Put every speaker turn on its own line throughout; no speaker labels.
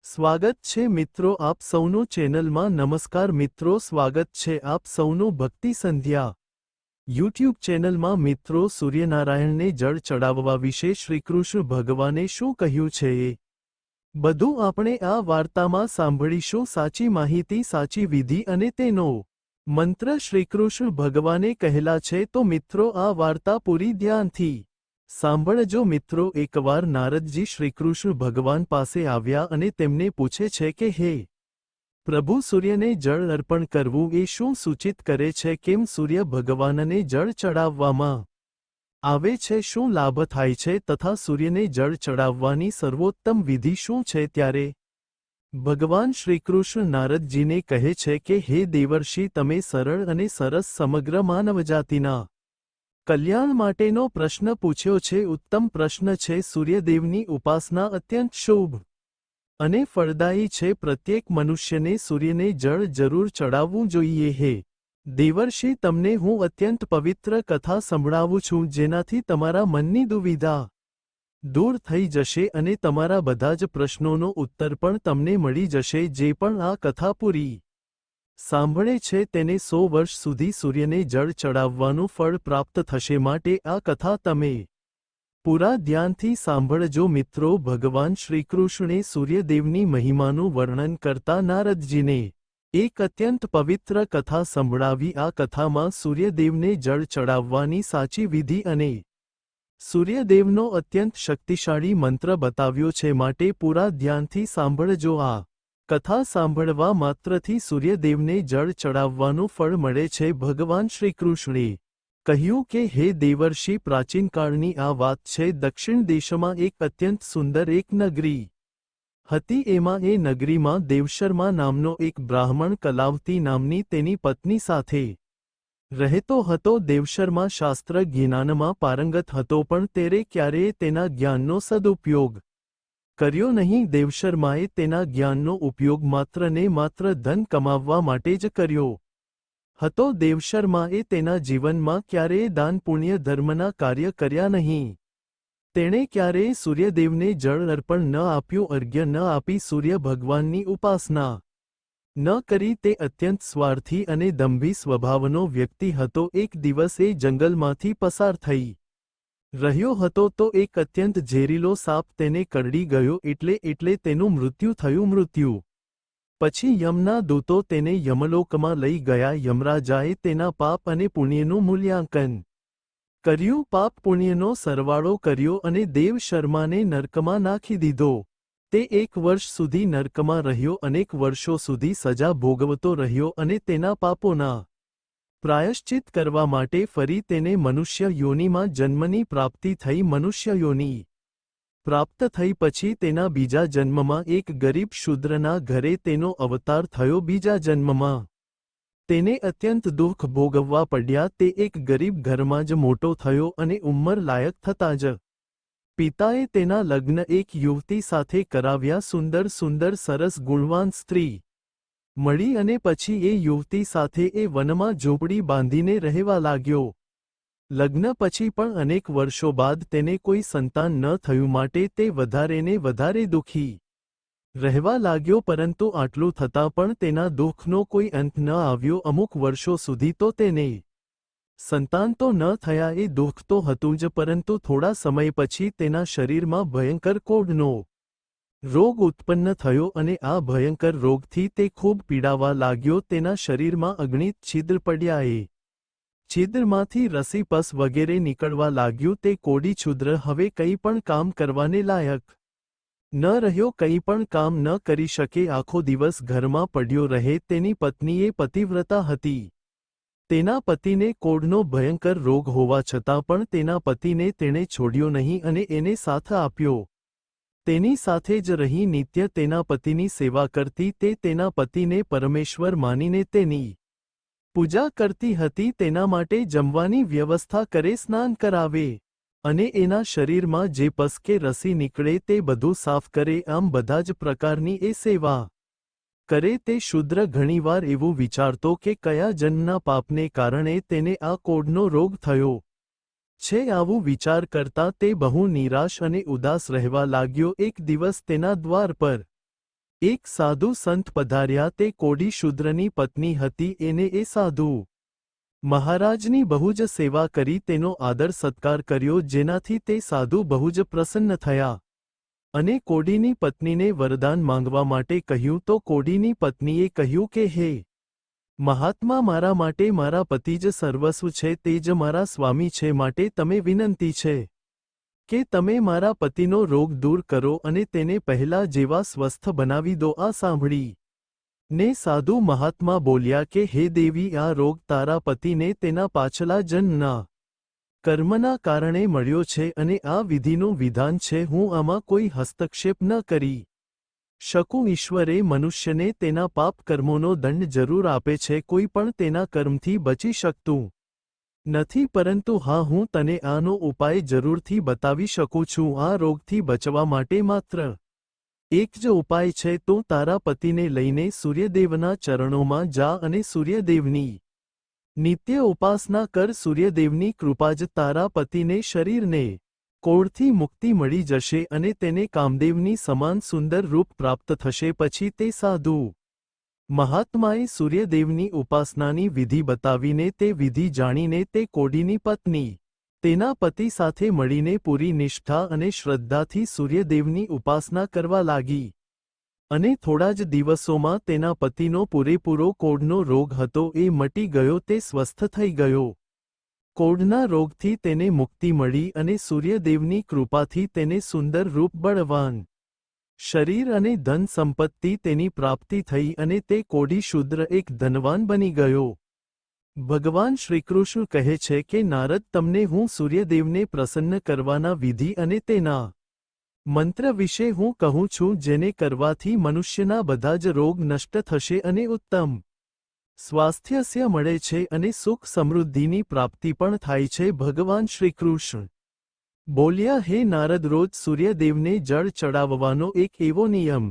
સ્વાગત છે મિત્રો આપ સૌનું ચેનલમાં નમસ્કાર મિત્રો સ્વાગત છે આપ સૌનું ભક્તિ સંધ્યા યુટ્યુબ ચેનલમાં મિત્રો સૂર્યનારાયણને જળ ચડાવવા વિશે શ્રીકૃષ્ણ ભગવાને શું કહ્યું છે એ બધું આપણે આ વાર્તામાં સાંભળીશું સાચી માહિતી સાચી વિધિ અને તેનો મંત્ર શ્રીકૃષ્ણ ભગવાને કહેલા છે તો મિત્રો આ વાર્તા પૂરી ધ્યાનથી સાંભળજો મિત્રો એકવાર નારદજી શ્રીકૃષ્ણ ભગવાન પાસે આવ્યા અને તેમને પૂછે છે કે હે પ્રભુ સૂર્યને જળ અર્પણ કરવું એ શું સૂચિત કરે છે કેમ સૂર્ય ભગવાનને જળ ચડાવવામાં આવે છે શું લાભ થાય છે તથા સૂર્યને જળ ચડાવવાની સર્વોત્તમ વિધિ શું છે ત્યારે ભગવાન શ્રીકૃષ્ણ નારદજીને કહે છે કે હે દેવર્ષિ તમે સરળ અને સરસ સમગ્ર માનવજાતિના કલ્યાણ માટેનો પ્રશ્ન પૂછ્યો છે ઉત્તમ પ્રશ્ન છે સૂર્યદેવની ઉપાસના અત્યંત શુભ અને ફળદાયી છે પ્રત્યેક મનુષ્યને સૂર્યને જળ જરૂર ચડાવવું જોઈએ હે દેવર્ષિ તમને હું અત્યંત પવિત્ર કથા સંભળાવું છું જેનાથી તમારા મનની દુવિધા દૂર થઈ જશે અને તમારા બધા જ પ્રશ્નોનો ઉત્તર પણ તમને મળી જશે જે પણ આ કથા પૂરી સાંભળે છે તેને 100 વર્ષ સુધી સૂર્યને જળ ચડાવવાનું ફળ પ્રાપ્ત થશે માટે આ કથા તમે પૂરા ધ્યાનથી સાંભળજો મિત્રો ભગવાન શ્રીકૃષ્ણે સૂર્યદેવની મહિમાનું વર્ણન કરતા નારદજીને એક અત્યંત પવિત્ર કથા સંભળાવી આ કથામાં સૂર્યદેવને જળ ચડાવવાની સાચી વિધિ અને સૂર્યદેવનો અત્યંત શક્તિશાળી મંત્ર બતાવ્યો છે માટે પૂરા ધ્યાનથી સાંભળજો આ કથા સાંભળવા માત્રથી સૂર્યદેવને જળ ચડાવવાનું ફળ મળે છે ભગવાન શ્રીકૃષ્ણે કહ્યું કે હે દેવર્ષિ પ્રાચીનકાળની આ વાત છે દક્ષિણ દેશમાં એક અત્યંત સુંદર એક નગરી હતી એમાં એ નગરીમાં દેવશર્મા નામનો એક બ્રાહ્મણ કલાવતી નામની તેની પત્ની સાથે રહેતો હતો દેવશર્મા શાસ્ત્ર જ્ઞાનમાં પારંગત હતો પણ તેરે ક્યારેય તેના જ્ઞાનનો સદુપયોગ કર્યો નહીં દેવશર્માએ તેના જ્ઞાનનો ઉપયોગ માત્ર ને માત્ર ધન કમાવવા માટે જ કર્યો હતો દેવશર્માએ તેના જીવનમાં ક્યારેય દાન પુણ્ય ધર્મના કાર્ય કર્યા નહીં તેણે ક્યારેય સૂર્યદેવને જળ અર્પણ ન આપ્યું અર્ઘ્ય ન આપી સૂર્ય ભગવાનની ઉપાસના ન કરી તે અત્યંત સ્વાર્થી અને દંભી સ્વભાવનો વ્યક્તિ હતો એક દિવસ એ જંગલમાંથી પસાર થઈ રહ્યો હતો તો એક અત્યંત ઝેરીલો સાપ તેને કરડી ગયો એટલે તેનું મૃત્યુ થયું મૃત્યુ પછી યમના દૂતો તેને યમલોકમાં લઈ ગયા યમરાજાએ તેના પાપ અને પુણ્યનું મૂલ્યાંકન કર્યું પાપ પુણ્યનો સરવાળો કર્યો અને દેવ શર્માને નર્કમાં નાખી દીધો તે 1 વર્ષ સુધી નર્કમાં રહ્યો અનેક વર્ષો સુધી સજા ભોગવતો રહ્યો અને તેના પાપોના પ્રાયશ્ચિત કરવા માટે ફરી તેને મનુષ્ય યોનિમાં જન્મની પ્રાપ્તિ થઈ મનુષ્ય યોનિ પ્રાપ્ત થઈ પછી તેના બીજા જન્મમાં એક ગરીબ શૂદ્રના ઘરે તેનો અવતાર થયો બીજા જન્મમાં તેને અત્યંત દુઃખ ભોગવવા પડ્યા તે એક ગરીબ ઘરમાં જ મોટો થયો અને ઉંમર લાયક થતાં જ પિતાએ તેના લગ્ન એક યુવતી સાથે કરાવ્યા સુંદર સુંદર સરસ ગુણવાન સ્ત્રી મળી અને પછી એ યુવતી સાથે એ વનમાં ઝૂંપડી બાંધીને રહેવા લાગ્યો લગ્ન પછી પણ અનેક વર્ષો બાદ તેને કોઈ સંતાન ન થયું માટે તે વધારેને વધારે દુઃખી રહેવા લાગ્યો પરંતુ આટલું થતાં પણ તેના દુઃખનો કોઈ અંત ન આવ્યો અમુક વર્ષો સુધી તો તેને સંતાન તો ન થયા એ દુઃખ તો હતું જ પરંતુ થોડા સમય પછી તેના શરીરમાં ભયંકર કોઢનો રોગ ઉત્પન્ન થયો અને આ ભયંકર રોગથી તે ખૂબ પીડાવા લાગ્યો તેના શરીરમાં અગણિત છિદ્ર પડ્યા એ છિદ્રમાંથી રસી પસ વગેરે નીકળવા લાગ્યું તે કોડી છિદ્ર હવે કંઈ પણ કામ કરવાને લાયક ન રહ્યો કંઈ પણ કામ ન કરી શકે આખો દિવસ ઘરમાં પડ્યો રહે તેની પત્નીએ પતિવ્રતા હતી તેના પતિને કોઢનો ભયંકર રોગ હોવા છતાં પણ તેના પતિને તેણે છોડ્યો નહીં અને એને સાથ આપ્યો તેની સાથે જ રહી નિત્ય તેના પતિની સેવા કરતી તે તેના પતિને પરમેશ્વર માનીને તેની પૂજા કરતી હતી તેના માટે જમવાની વ્યવસ્થા કરે સ્નાન કરાવે અને એના શરીરમાં જે પસ કે રસી નીકળે તે બધું સાફ કરે આમ બધા જ પ્રકારની એ સેવા કરે તે શૂદ્ર ઘણીવાર એવું વિચારતો કે કયા જન્મના પાપને કારણે તેને આ કોઢનો રોગ થયો છે આવું વિચાર કરતા તે બહુ નિરાશ અને ઉદાસ રહેવા લાગ્યો એક દિવસ તેના દ્વાર પર એક સાધુ સંત પધાર્યા. તે કોડી શૂદ્રની પત્ની હતી. એને એ સાધુ મહારાજની બહુ જ સેવા કરી, તેનો આદર સત્કાર કર્યો, જેનાથી તે સાધુ બહુ જ પ્રસન્ન થયા અને કોડીની પત્નીને વરદાન માંગવા માટે કહ્યું. તો કોડીની પત્નીએ કહ્યું કે હે મહાત્મા, મારા માટે મારા પતિ જ સર્વસ્વ છે, તે જ મારા સ્વામી છે, માટે તમે વિનંતી છે કે તમે મારા પતિનો રોગ દૂર કરો અને તેને પહેલા જેવા સ્વસ્થ બનાવી દો. આ સાંભળી ને સાધુ મહાત્મા બોલ્યા કે હે દેવી, આ રોગ તારા પતિને તેના પાછલા જન્મના કર્મના કારણે મળ્યો છે અને આ વિધિનું વિધાન છે. હું આમાં કોઈ હસ્તક્ષેપ ન કરી શકું. ઈશ્વરે મનુષ્યને તેના પાપ કર્મોનો દંડ જરૂર આપે છે, કોઈ પણ તેના કર્મથી બચી શકતું નથી, પરંતુ હા, હું તને આનો ઉપાય જરૂરથી બતાવી શકું છું. આ રોગથી બચવા માટે માત્ર એક જ ઉપાય છે. તું તારા પતિને લઈને સૂર્યદેવના ચરણોમાં જા અને સૂર્યદેવની નિત્ય ઉપાસના કર. સૂર્યદેવની કૃપા જ તારા પતિને શરીરને કોળથી મુક્તિ મળી જશે અને તેને કામદેવની સમાન સુંદર રૂપ પ્રાપ્ત થશે. પછી તે સાધુ મહાત્માએ સૂર્યદેવની ઉપાસનાની વિધિ બતાવીને તે વિધિ જાણીને તે કોડીની પત્ની તેના પતિ સાથે મળીને પૂરી નિષ્ઠા અને શ્રદ્ધાથી સૂર્યદેવની ઉપાસના કરવા લાગી અને થોડા જ દિવસોમાં તેના પતિનો પૂરેપૂરો કોડનો રોગ હતો એ મટી ગયો. તે સ્વસ્થ થઈ ગયો. કોડના રોગથી તેને મુક્તિ મળી અને સૂર્યદેવની કૃપાથી તેને સુંદર રૂપ, બળવાન શરીર અને ધન સંપત્તિ તેની પ્રાપ્તિ થઈ અને તે કોડી શૂદ્ર એક ધનવાન બની ગયો. ભગવાન શ્રીકૃષ્ણ કહે છે કે નારદ, તમને હું સૂર્યદેવને પ્રસન્ન કરવાના વિધિ અને તેના મંત્ર વિશે હું કહું છું, જેને કરવાથી મનુષ્યના બધા જ રોગ નષ્ટ થશે અને ઉત્તમ સ્વાસ્થ્ય મળે છે અને સુખ સમૃદ્ધિની પ્રાપ્તિ પણ થાય છે. ભગવાન શ્રીકૃષ્ણ બોલ્યા, હે નારદ, રોજ સૂર્યદેવને જળ ચડાવવાનો એક એવો નિયમ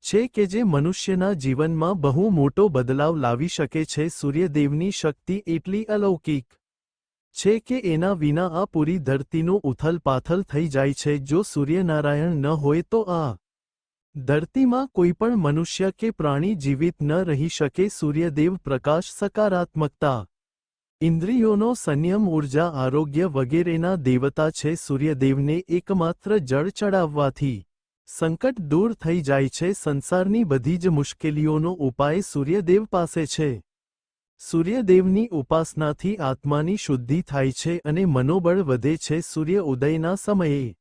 છે કે જે મનુષ્યના જીવનમાં બહુ મોટો બદલાવ લાવી શકે છે. સૂર્યદેવની શક્તિ એટલી અલૌકિક છે કે એના વિના આ પૂરી ધરતીનું ઉથલપાથલ થઈ જાય છે. જો સૂર્યનારાયણ ન હોય તો આ ધરતીમાં કોઈ પણ મનુષ્ય કે પ્રાણી જીવિત ન રહી શકે. સૂર્યદેવ પ્રકાશ, સકારાત્મકતા, ઇન્દ્રિયોનો સંયમ, ઊર્જા, આરોગ્ય વગેરેના દેવતા છે. સૂર્યદેવને એકમાત્ર જળ ચડાવવાથી સંકટ દૂર થઈ જાય છે. સંસારની બધી જ મુશ્કેલીઓનો ઉપાય સૂર્યદેવ પાસે છે. સૂર્યદેવની ઉપાસનાથી આત્માની શુદ્ધિ થાય છે અને મનોબળ વધે છે. સૂર્ય ઉદયના સમયે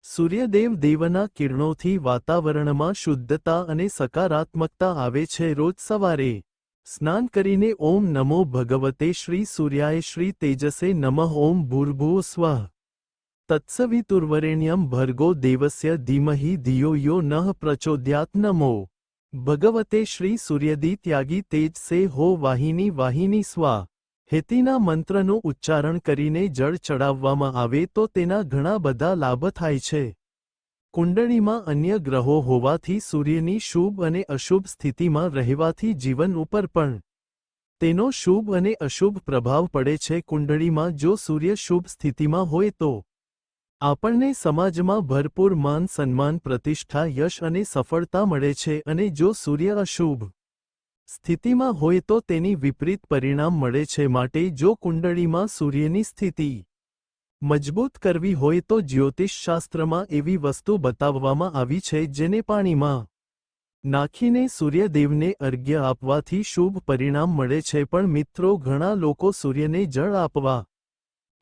સૂર્યદેવ દેવના કિરણોથી વાતાવરણમાં શુદ્ધતા અને સકારાત્મકતા આવે છે. રોજ સવારે સ્નાન કરીને ઓમ નમો ભગવતે શ્રી સૂર્યાય શ્રી તેજસે નમઃ. ઓમ ભૂર્ભુવઃ સ્વઃ તત્સવિતુર્વરેણ્યં ભર્ગો દેવસ્ય ધીમહિ ધિયો યો નઃ પ્રચોદયાત. નમો ભગવતે શ્રી સૂર્યદિત્યાગી તેજસે હો વાહિની વાહિની સ્વા. હેતિના મંત્રનું ઉચ્ચારણ કરીને જળ ચડાવવામાં આવે તો તેના ઘણા બધા લાભ થાય છે. કુંડળીમાં અન્ય ગ્રહો હોવાથી સૂર્યની શુભ અને અશુભ સ્થિતિમાં રહેવાથી જીવન ઉપર પણ તેનો શુભ અને અશુભ પ્રભાવ પડે છે. કુંડળીમાં જો સૂર્ય શુભ સ્થિતિમાં હોય તો આપણને સમાજમાં ભરપૂર માન સન્માન, પ્રતિષ્ઠા, યશ અને સફળતા મળે છે અને જો સૂર્ય અશુભ સ્થિતિમાં હોય તો તેની વિપરીત પરિણામ મળે છે. માટે જો કુંડળીમાં સૂર્યની સ્થિતિ મજબૂત કરવી હોય તો જ્યોતિષશાસ્ત્રમાં એવી વસ્તુ બતાવવામાં આવી છે જેને પાણીમાં નાખીને સૂર્યદેવને અર્ઘ્ય આપવાથી શુભ પરિણામ મળે છે. પણ મિત્રો, ઘણા લોકો સૂર્યને જળ આપવા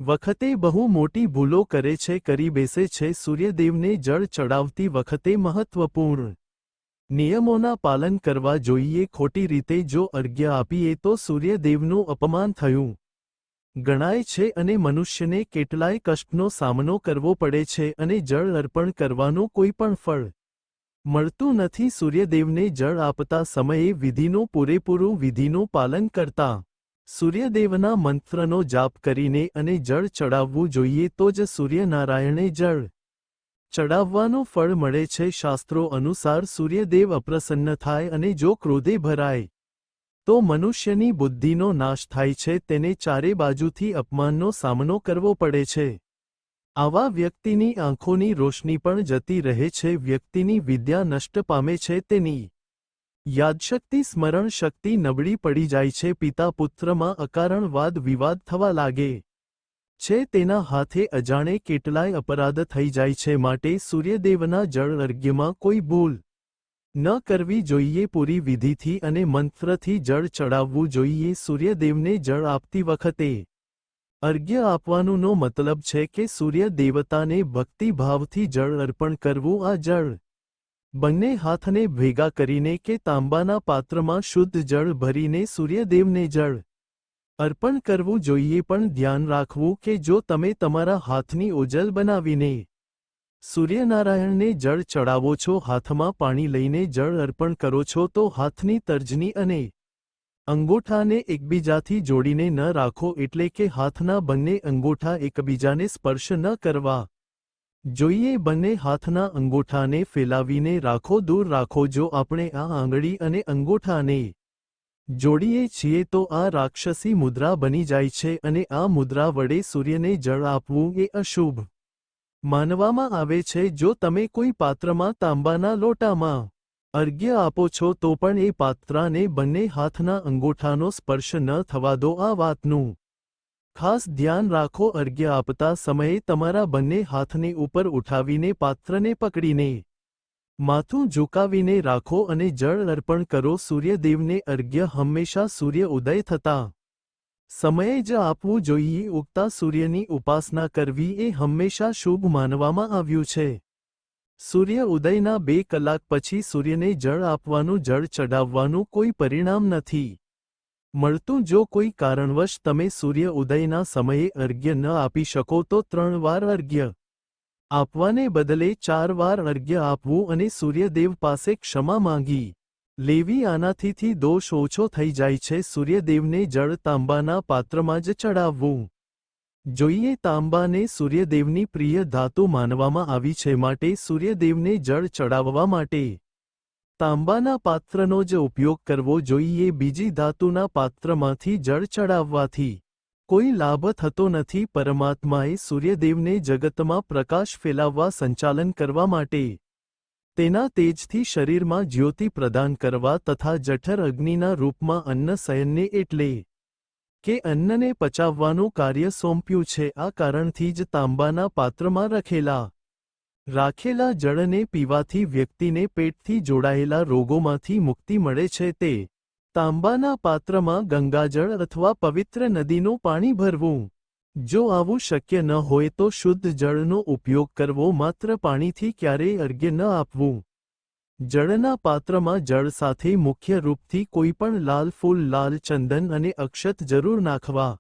વખતે બહુ મોટી ભૂલો કરે છે, કરી બેસે છે. સૂર્યદેવને જળ ચડાવતી વખતે મહત્વપૂર્ણ નિયમોના પાલન કરવા જોઈએ. ખોટી રીતે જો અર્ઘ્ય આપીએ તો સૂર્યદેવનું અપમાન થયું ગણાય છે અને મનુષ્યને કેટલાય કષ્ટનો સામનો કરવો પડે છે અને જળ અર્પણ કરવાનું કોઈ પણ ફળ મળતું નથી. સૂર્યદેવને જળ આપતા સમયે વિધિનું પૂરેપૂરું વિધિનું પાલન કરતા સૂર્યદેવના મંત્રનો જાપ કરીને અને જળ ચડાવવું જોઈએ. તો જ સૂર્યનારાયણે જળ ચડાવવાનું ફળ મળે છે. શાસ્ત્રો અનુસાર સૂર્યદેવ અપ્રસન્ન થાય અને જો ક્રોધે ભરાય તો મનુષ્યની બુદ્ધિનો નાશ થાય છે. તેને ચારે બાજુથી અપમાનનો સામનો કરવો પડે છે. આવા વ્યક્તિની આંખોની રોશની પણ જતી રહે છે, વ્યક્તિની વિદ્યા નષ્ટ પામે છે, તેની યાદશક્તિ સ્મરણ શક્તિ નબળી પડી જાય છે, પિતા પુત્રમાં અકારણ વાદ વિવાદ થવા લાગે છે, તેના હાથે અજાણે કેટલાય અપરાધ થઈ જાય છે, માટે સૂર્યદેવના જળ અર્ઘ્યમાં કોઈ ભૂલ ન કરવી જોઈએ, પૂરી વિધિથી અને મંત્રથી જળ ચડાવવું જોઈએ. સૂર્યદેવને જળ આપતી વખતે અર્ઘ્ય આપવાનુંનો મતલબ છે કે સૂર્ય દેવતાને ભક્તિભાવથી જળ અર્પણ કરવું. આ જળ બંને હાથને ભેગા કરીને કે તાંબાના પાત્રમાં શુદ્ધ જળ ભરીને સૂર્યદેવને જળ અર્પણ કરવું જોઈએ, પણ ધ્યાન રાખવું કે જો તમે તમારા હાથની ઓજલ બનાવીને સૂર્યનારાયણને જળ ચડાવો છો, હાથમાં પાણી લઈને જળ અર્પણ કરો છો, તો હાથની તર્જની અને અંગૂઠાને એકબીજાથી જોડીને ન રાખો, એટલે કે હાથના બંને અંગૂઠા એકબીજાને સ્પર્શ ન કરવા જોઈએ. બંને હાથના અંગૂઠાને ફેલાવીને રાખો, દૂર રાખો. જો આપણે આ આંગળી અને અંગૂઠાને જોડીએ છીએ તો આ રાક્ષસી મુદ્રા બની જાય છે, અને આ મુદ્રા વડે સૂર્યને જળ આપવું એ અશુભ માનવામાં આવે છે. જો તમે કોઈ પાત્રમાં તાંબાના લોટામાં અર્ઘ્ય આપો છો તો પણ એ પાત્રાને બંને હાથના અંગૂઠાનો સ્પર્શ ન થવા દો. આ વાતનું ખાસ ધ્યાન રાખો. અર્ઘ્ય આપતા સમયે તમારા બંને હાથને ઉપર ઉઠાવીને પાત્રને પકડીને માથું ઝુકાવીને રાખો અને જળ અર્પણ કરો. સૂર્યદેવને અર્ઘ્ય હંમેશા સૂર્ય ઉદય થતા સમયે જ આપવું જોઈએ. ઉગતા સૂર્યની ઉપાસના કરવી એ હંમેશા શુભ માનવામાં આવ્યું છે. સૂર્ય ઉદયના 2 કલાક પછી સૂર્યને જળ આપવાનું, જળ ચડાવવાનું કોઈ પરિણામ નથી મળતું. જો કોઈ કારણવશ તમે સૂર્ય ઉદયના સમયે અર્ઘ્ય ન આપી શકો તો 3 વાર અર્ઘ્ય આપવાને બદલે 4 વાર અર્ઘ્ય આપવું અને સૂર્યદેવ પાસે ક્ષમા માંગી લેવી. આનાથી દોષ ઓછો થઈ જાય છે. સૂર્યદેવને જળ તાંબાના પાત્રમાં જ ચડાવવું જોઈએ. તાંબાને સૂર્યદેવની પ્રિય ધાતુ માનવામાં આવી છે, માટે સૂર્યદેવને જળ ચડાવવા માટે તાંબાના પાત્રનો જ ઉપયોગ કરવો જોઈએ. બીજી ધાતુના પાત્રમાંથી જળ ચડાવવાથી કોઈ લાભ થતો નથી. પરમાત્માએ સૂર્યદેવને જગતમાં પ્રકાશ ફેલાવવા, સંચાલન કરવા માટે તેના તેજથી શરીરમાં જ્યોતિ પ્રદાન કરવા તથા જઠર અગ્નિના રૂપમાં અન્ન શયનને એટલે કે અન્નને પચાવવાનું કાર્ય સોંપ્યું છે. આ કારણથી જ તાંબાના પાત્રમાં રાખેલા જળને પીવાથી વ્યક્તિને પેટથી જોડાયેલા રોગોમાંથી મુક્તિ મળે છે. તે તાંબાના પાત્રમાં ગંગાજળ અથવા પવિત્ર નદીનું પાણી ભરવું. જો આવું શક્ય ન હોય તો શુદ્ધ જળનો ઉપયોગ કરવો. માત્ર પાણીથી ક્યારેય અર્ઘ્ય ન આપવું. જળના પાત્રમાં જળ સાથે મુખ્ય રૂપથી કોઈપણ લાલ ફૂલ, લાલ ચંદન અને અક્ષત જરૂર નાખવા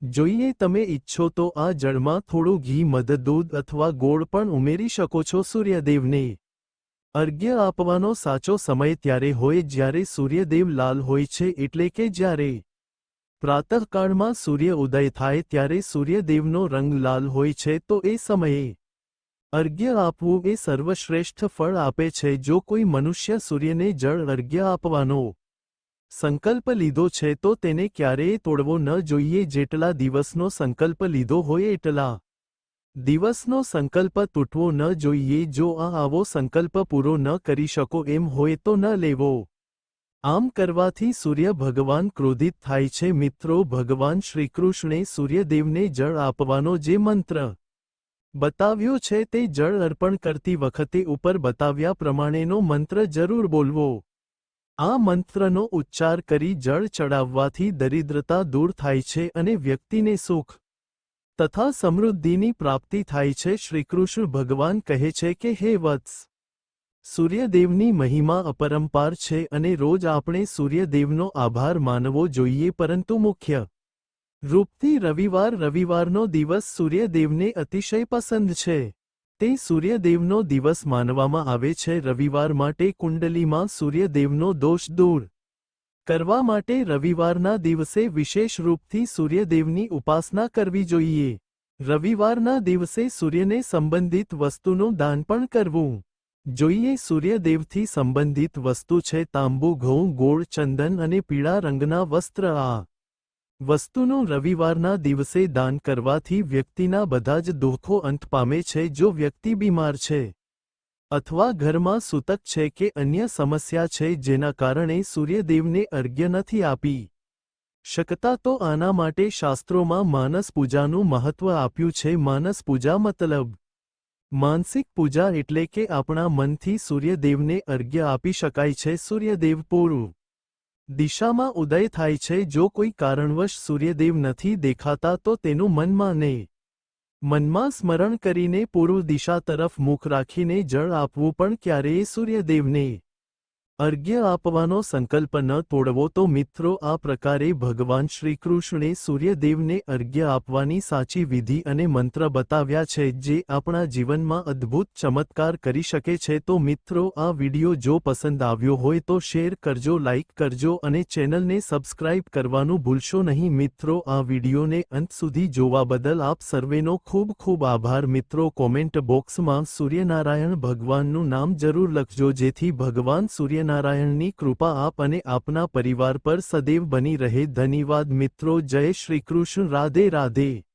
જોઈએ. તમે ઈચ્છો તો આ જળમાં થોડું ઘી, મધ, દૂધ અથવા ગોળ પણ ઉમેરી શકો છો. સૂર્યદેવને અર્ઘ્ય આપવાનો સાચો સમય ત્યારે હોય જ્યારે સૂર્યદેવ લાલ હોય છે, એટલે કે જ્યારે પ્રાતઃકાળમાં સૂર્ય ઉદય થાય ત્યારે સૂર્યદેવનો રંગ લાલ હોય છે, તો એ સમયે અર્ઘ્ય આપવું એ સર્વશ્રેષ્ઠ ફળ આપે છે. જો કોઈ મનુષ્ય સૂર્યને જળ અર્ઘ્ય આપવાનો સંકલ્પ લીધો છે તો તેને ક્યારેય તોડવો ન જોઈએ. જેટલા દિવસનો સંકલ્પ લીધો હોય એટલા દિવસનો સંકલ્પ તૂટવો ન જોઈએ. જો આવો સંકલ્પ પૂરો ન કરી શકો એમ હોય તો ન લેવો. આમ કરવાથી સૂર્ય ભગવાન ક્રોધિત થાય છે. મિત્રો, ભગવાન શ્રીકૃષ્ણે સૂર્યદેવને જળ આપવાનો જે મંત્ર બતાવ્યો છે તે જળ અર્પણ કરતી વખતે ઉપર બતાવ્યા પ્રમાણેનો મંત્ર જરૂર બોલવો. આ મંત્રનો ઉચ્ચાર કરી જળ ચડાવવાથી દરિદ્રતા દૂર થાય છે અને વ્યક્તિને સુખ તથા સમૃદ્ધિની પ્રાપ્તિ થાય છે. શ્રીકૃષ્ણ ભગવાન કહે છે કે હે વત્સ, સૂર્યદેવની મહિમા અપરંપાર છે અને રોજ આપણે સૂર્યદેવનો આભાર માનવો જોઈએ. પરંતુ મુખ્ય રૂપથી રવિવારનો દિવસ સૂર્યદેવને અતિશય પસંદ છે. તે સૂર્યદેવનો દિવસ માનવામાં આવે છે. રવિવાર માટે કુંડલીમાં સૂર્યદેવનો દોષ દૂર કરવા માટે રવિવારના દિવસે વિશેષ રૂપથી સૂર્યદેવની ઉપાસના કરવી જોઈએ. રવિવારના દિવસે સૂર્યને સંબંધિત વસ્તુનું દાન પણ કરવું જોઈએ. સૂર્યદેવથી સંબંધિત વસ્તુ છે તાંબુ, ઘઉં, ગોળ, ચંદન અને પીળા રંગના વસ્ત્ર. આ વસ્તુનું રવિવારના દિવસે દાન કરવાથી વ્યક્તિના બધા જ દુઃખો અંત પામે છે. જો વ્યક્તિ બીમાર છે અથવા ઘરમાં સૂતક છે કે અન્ય સમસ્યા છે જેના કારણે સૂર્યદેવને અર્ઘ્ય નથી આપી શકતા તો આના માટે શાસ્ત્રોમાં માનસ પૂજાનું મહત્વ આપ્યું છે. માનસ પૂજા મતલબ માનસિક પૂજા એટલે કે આપણા મનથી સૂર્યદેવને અર્ઘ્ય આપી શકાય છે. સૂર્યદેવ પૂર્વ દિશામાં ઉદય થાય છે. જો કોઈ કારણવશ સૂર્યદેવ નથી દેખાતા તો તેનું મનમાં સ્મરણ કરીને પૂર્વ દિશા તરફ મુખ રાખીને જળ આપવું પણ ક્યારેય સૂર્યદેવને અર્ઘ્ય આપવાનો સંકલ્પ ન તોડવો. તો મિત્રો, આ પ્રકારે ભગવાન શ્રીકૃષ્ણે સૂર્યદેવને અર્ઘ્ય આપવાની સાચી વિધિ અને મંત્ર બતાવ્યા છે જે આપણા જીવનમાં અદ્ભુત ચમત્કાર કરી શકે છે. તો મિત્રો, આ વિડિયો જો પસંદ આવ્યો હોય તો શેર કરજો, લાઇક કરજો અને ચેનલને સબસ્ક્રાઇબ કરવાનું ભૂલશો નહીં. મિત્રો, આ વિડિયોને અંત સુધી જોવા બદલ આપ સર્વેનો ખૂબ ખૂબ આભાર. મિત્રો, કોમેન્ટ બોક્સમાં સૂર્યનારાયણ ભગવાનનું નામ જરૂર લખજો જેથી ભગવાન સૂર્યનારાયણની કૃપા આપ અને આપના પરિવાર પર સદૈવ બની રહે. ધન્યવાદ મિત્રો. જય શ્રી કૃષ્ણ. રાધે રાધે.